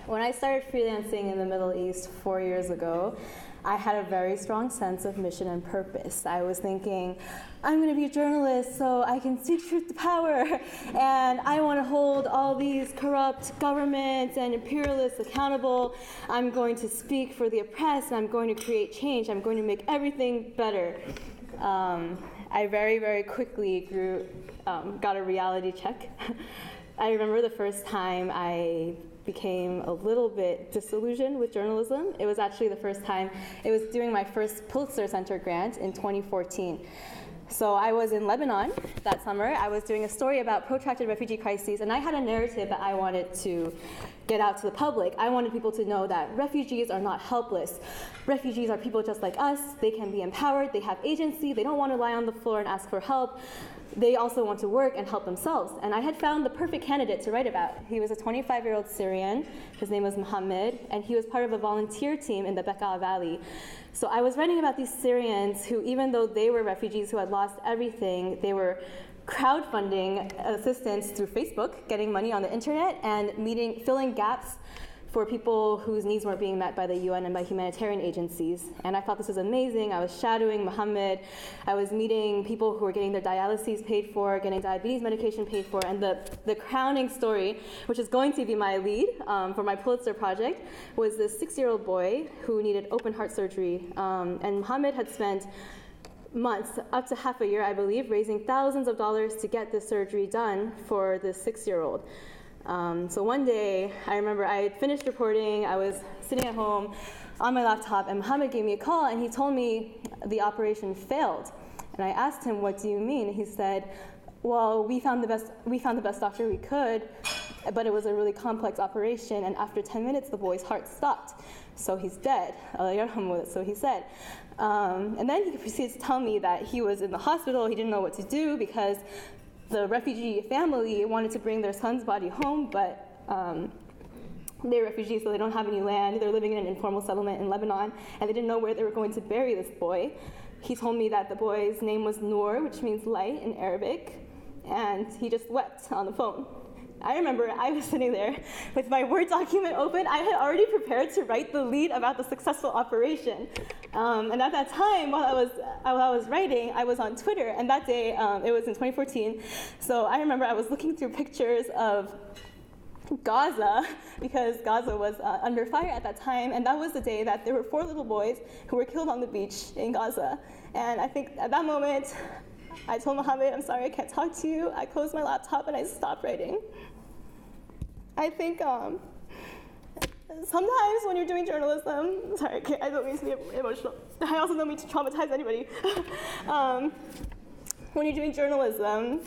When I started freelancing in the Middle East 4 years ago, I had a very strong sense of mission and purpose. I was thinking, I'm going to be a journalist so I can speak truth to power, and I want to hold all these corrupt governments and imperialists accountable. I'm going to speak for the oppressed, and I'm going to create change. I'm going to make everything better. I very, very quickly got a reality check. I remember the first time I became a little bit disillusioned with journalism. It was actually the first time, it was during my first Pulitzer Center grant in 2014. So I was in Lebanon that summer. I was doing a story about protracted refugee crises, and I had a narrative that I wanted to get out to the public. I wanted people to know that refugees are not helpless. Refugees are people just like us. They can be empowered. They have agency. They don't want to lie on the floor and ask for help. They also want to work and help themselves. And I had found the perfect candidate to write about. He was a 25-year-old Syrian. His name was Mohammed, and he was part of a volunteer team in the Bekaa Valley. So I was writing about these Syrians who, even though they were refugees who had lost everything, they were crowdfunding assistance through Facebook, getting money on the internet, and filling gaps for people whose needs weren't being met by the UN and by humanitarian agencies. And I thought this was amazing. I was shadowing Mohammed. I was meeting people who were getting their dialyses paid for, getting diabetes medication paid for, and the crowning story, which is going to be my lead for my Pulitzer project, was this 6-year-old boy who needed open heart surgery. And Mohammed had spent months, up to half a year, I believe, raising thousands of dollars to get this surgery done for this 6-year-old. So one day, I remember I had finished reporting, I was sitting at home on my laptop, and Mohammed gave me a call, and he told me the operation failed. And I asked him, what do you mean? He said, well, we found the best doctor we could, but it was a really complex operation, and after 10 minutes, the boy's heart stopped. So he's dead, so he said. And then he proceeds to tell me that he was in the hospital, he didn't know what to do because the refugee family wanted to bring their son's body home, but they're refugees, so they don't have any land. They're living in an informal settlement in Lebanon, and they didn't know where they were going to bury this boy. He told me that the boy's name was Noor, which means light in Arabic, and he just wept on the phone. I remember I was sitting there with my Word document open. I had already prepared to write the lead about the successful operation. And at that time, while I was writing, I was on Twitter, and that day, it was in 2014, so I remember I was looking through pictures of Gaza, because Gaza was under fire at that time, and that was the day that there were 4 little boys who were killed on the beach in Gaza. And I think at that moment, I told Mohammed, I'm sorry, I can't talk to you. I closed my laptop and I stopped writing. I think sometimes when you're doing journalism, sorry, I don't mean to be emotional. I also don't mean to traumatize anybody. When you're doing journalism,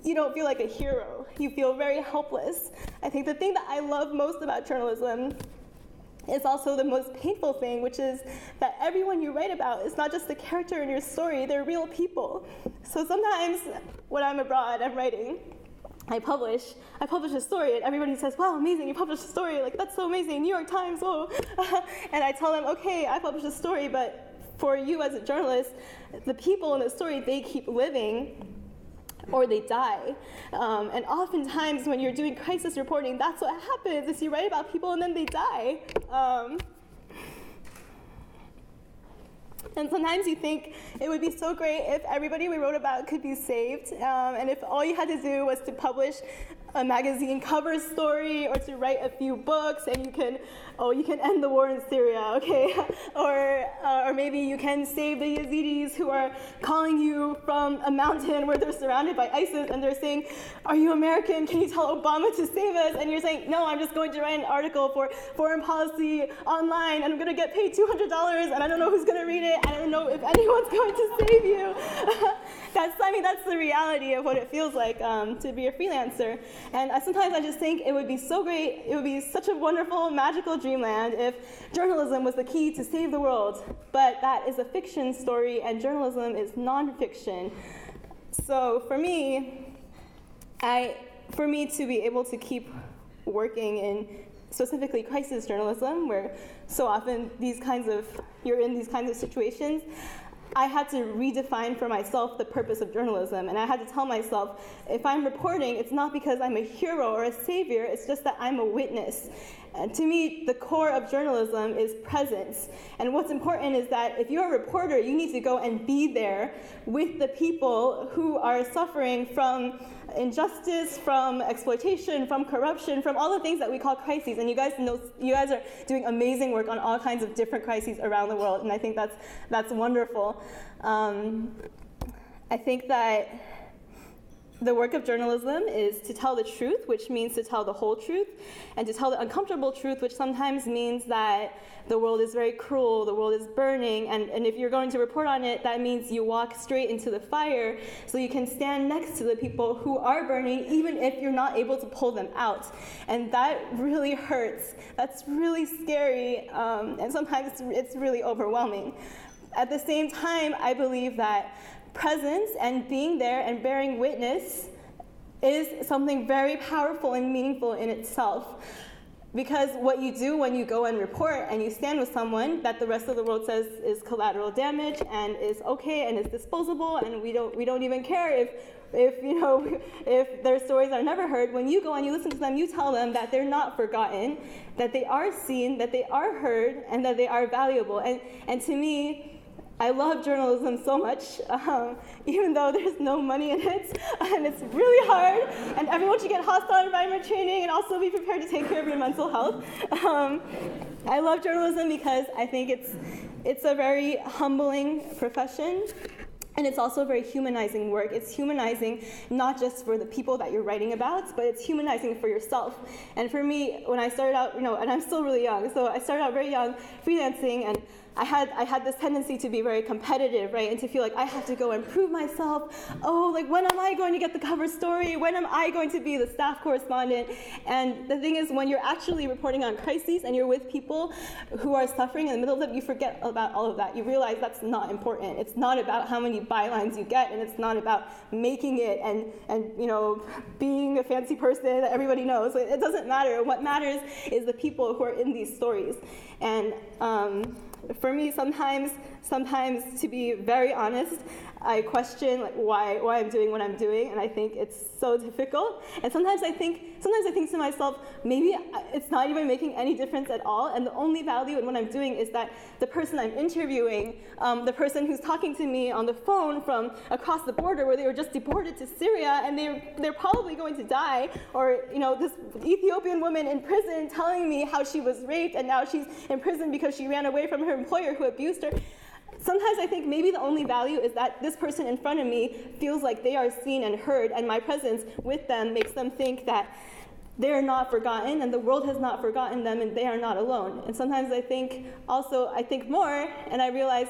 you don't feel like a hero. You feel very helpless. I think the thing that I love most about journalism is also the most painful thing, which is that everyone you write about is not just the character in your story, they're real people. So sometimes when I'm abroad, I'm writing, I publish a story, and everybody says, wow, amazing, you published a story, like, that's so amazing, New York Times, whoa. And I tell them, okay, I published a story, but for you as a journalist, the people in the story, they keep living, or they die. And oftentimes when you're doing crisis reporting, that's what happens, is you write about people and then they die. And sometimes you think it would be so great if everybody we wrote about could be saved, and if all you had to do was to publish a magazine cover story or to write a few books, and you can end the war in Syria, okay? Or maybe you can save the Yazidis who are calling you from a mountain where they're surrounded by ISIS, and they're saying, are you American? Can you tell Obama to save us? And you're saying, no, I'm just going to write an article for foreign policy online, and I'm going to get paid $200, and I don't know who's going to read it. I don't know if anyone's going to save you. That's the reality of what it feels like to be a freelancer. And sometimes I just think it would be so great, it would be such a wonderful, magical dreamland if journalism was the key to save the world. But that is a fiction story, and journalism is nonfiction. So for me to be able to keep working in specifically crisis journalism, where so often you're in these kinds of situations, I had to redefine for myself the purpose of journalism. And I had to tell myself, if I'm reporting, it's not because I'm a hero or a savior, it's just that I'm a witness. And to me, the core of journalism is presence. And what's important is that if you're a reporter, you need to go and be there with the people who are suffering from injustice, from exploitation, from corruption, from all the things that we call crises. And you guys are doing amazing work on all kinds of different crises around the world, and I think that's wonderful. I think that the work of journalism is to tell the truth, which means to tell the whole truth, and to tell the uncomfortable truth, which sometimes means that the world is very cruel, the world is burning, and if you're going to report on it, that means you walk straight into the fire so you can stand next to the people who are burning, even if you're not able to pull them out. And that really hurts. That's really scary, and sometimes it's really overwhelming. At the same time, I believe that presence and being there and bearing witness is something very powerful and meaningful in itself. Because what you do when you go and report and you stand with someone that the rest of the world says is collateral damage and is okay and is disposable and we don't even care if their stories are never heard, when you go and you listen to them, you tell them that they're not forgotten, that they are seen, that they are heard, and that they are valuable. And to me, I love journalism so much, even though there's no money in it, and it's really hard, and everyone should get hostile environment training and also be prepared to take care of your mental health. I love journalism because I think it's a very humbling profession, and it's also very humanizing work. It's humanizing not just for the people that you're writing about, but it's humanizing for yourself. And for me, when I started out, and I'm still really young, so I started out very young freelancing, and I had this tendency to be very competitive, right? And to feel like I have to go and prove myself. Oh, like when am I going to get the cover story? When am I going to be the staff correspondent? And the thing is, when you're actually reporting on crises and you're with people who are suffering in the middle of it, you forget about all of that. You realize that's not important. It's not about how many bylines you get, and it's not about making it and being a fancy person that everybody knows. It doesn't matter. What matters is the people who are in these stories. And for me, sometimes, to be very honest, I question why I'm doing what I'm doing, and I think it's so difficult. And sometimes I think to myself, maybe it's not even making any difference at all, and the only value in what I'm doing is that the person I'm interviewing, the person who's talking to me on the phone from across the border where they were just deported to Syria and they're probably going to die, or this Ethiopian woman in prison telling me how she was raped and now she's in prison because she ran away from her employer who abused her. Sometimes I think maybe the only value is that this person in front of me feels like they are seen and heard, and my presence with them makes them think that they're not forgotten and the world has not forgotten them and they are not alone. And sometimes I think more, and I realize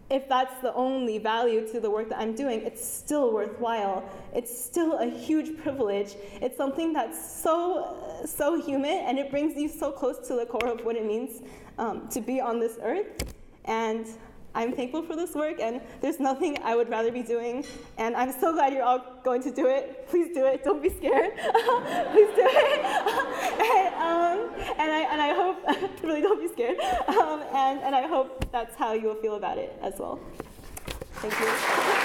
if that's the only value to the work that I'm doing, it's still worthwhile. It's still a huge privilege. It's something that's so human, and it brings you so close to the core of what it means to be on this earth. And I'm thankful for this work, and there's nothing I would rather be doing. And I'm so glad you're all going to do it. Please do it. Don't be scared. Please do it. and I hope, really don't be scared. And I hope that's how you will feel about it as well. Thank you.